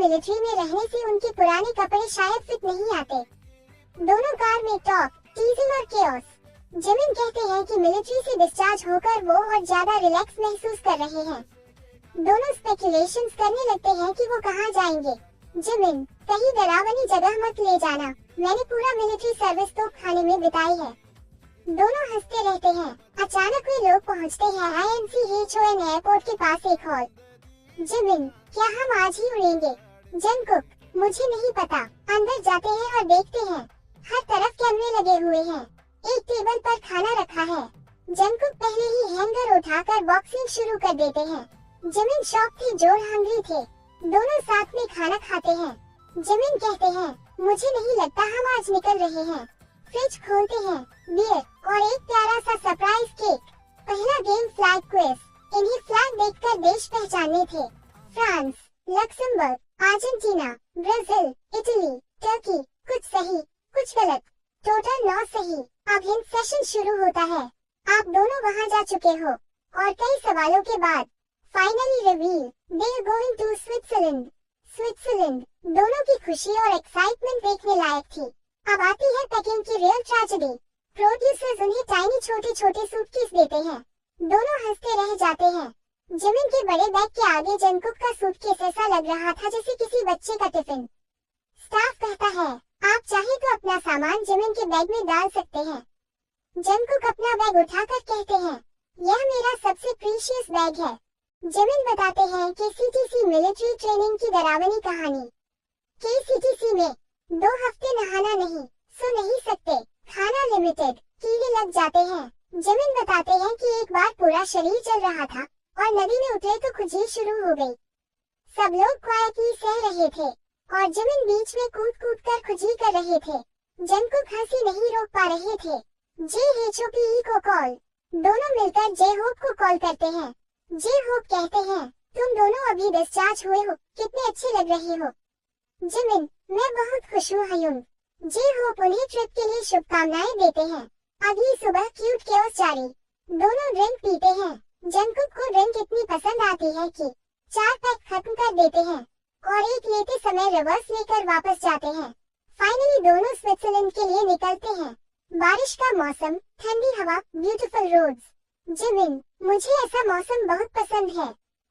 Military में रहने से उनके पुराने कपड़े शायद फिट नहीं आते। दोनों कार में टॉक, टीजिंग और केओस। जिमिन कहते हैं कि मिलिट्री से डिस्चार्ज होकर वो और ज्यादा रिलैक्स महसूस कर रहे हैं। दोनों स्पेकुलेशंस करने लगते हैं कि वो कहाँ जाएंगे। जिमिन, कहीं डरावनी जगह मत ले जाना, मैंने पूरा मिलिट्री सर्विस तो खाने में बिताई है। दोनों हंसते रहते हैं। अचानक वे लोग पहुंचते हैं INCHON एयरपोर्ट के पास एक हॉल। जिमिन, क्या हम आज ही उड़ेंगे? जंगकुक, मुझे नहीं पता। अंदर जाते हैं और देखते हैं हर तरफ कैमरे लगे हुए हैं। एक टेबल पर खाना रखा है। जंगकुक पहले ही हैंगर उठाकर बॉक्सिंग शुरू कर देते हैं। जिमिन शॉक थे, जोर हंग्री थे। दोनों साथ में खाना खाते हैं। जिमिन कहते हैं, मुझे नहीं लगता हम आज निकल रहे हैं। फ्रिज खोलते हैं, बियर और एक प्यारा सा सरप्राइज केक। पहला गेम फ्लैग क्विज। इन्हें फ्लैग देखकर देश पहचानने थे। France, Luxembourg, Argentina, Brazil, Italy, Turkey. कुछ सही, कुछ गलत, टोटल 9 सही। अब हिंट सेशन शुरू होता है। आप दोनों वहां जा चुके हो और कई सवालों के बाद finally reveal, they are going to Switzerland. Switzerland. दोनों की खुशी और एक्साइटमेंट देखने लायक थी। अब आती है पैकिंग की रियल ट्रेजेडी। प्रोड्यूसर्स उन्हें टाइनी छोटे छोटे सूटकेस देते हैं। दोनों हंसते रह जाते हैं। जिमिन के बड़े बैग के आगे जंगकुक का सूटकेस ऐसा लग रहा था जैसे किसी बच्चे का टिफिन। स्टाफ कहता है, आप चाहे तो अपना सामान जिमिन के बैग में डाल सकते हैं। जंगकुक अपना बैग उठाकर कहते हैं, यह मेरा सबसे प्रीशियस बैग है। जिमिन बताते हैं कि CTC मिलिट्री ट्रेनिंग की डरावनी कहानी। KCTC में 2 हफ्ते नहाना नहीं, सो नहीं सकते, खाना लिमिटेड, कीड़े लग जाते हैं। जिमिन बताते हैं कि एक बार पूरा शरीर जल रहा था और नदी में उतरे तो खुजली शुरू हो गई। सब लोग क्वाइटली सह रहे थे और जिमिन बीच में कूद कूद कर खुजली कर रहे थे। जंगकुक हंसी नहीं रोक पा रहे थे। JHOPE को कॉल। दोनों मिलकर जे होप को कॉल करते हैं। जे होप कहते हैं, तुम दोनों अभी डिस्चार्ज हुए हो, कितने अच्छे लग रहे हो। जिमिन, मैं बहुत खुश हूँ हयून। जे होप उन्हें ट्रिप के लिए शुभकामनाएं देते हैं। अगली सुबह क्यूट केओस जारी। दोनों ड्रिंक पीते हैं। जंगकुक को ड्रिंक इतनी पसंद आती है कि 4 पैक खत्म कर देते हैं और एक लेते समय रिवर्स लेकर वापस जाते हैं। फाइनली दोनों स्विट्जरलैंड के लिए निकलते हैं। बारिश का मौसम, ठंडी हवा, ब्यूटीफुल रोड्स। जिमिन, मुझे ऐसा मौसम बहुत पसंद है।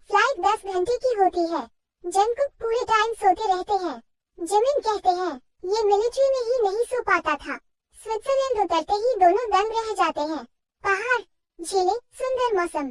फ्लाइट 10 घंटे की होती है। जंगकुक पूरे टाइम सोते रहते हैं। जिमिन कहते हैं, ये मिलिट्री में ही नहीं सो पाता था। स्विट्जरलैंड उतरते ही दोनों दंग रह जाते हैं। पहाड़, झीलें, सुंदर मौसम।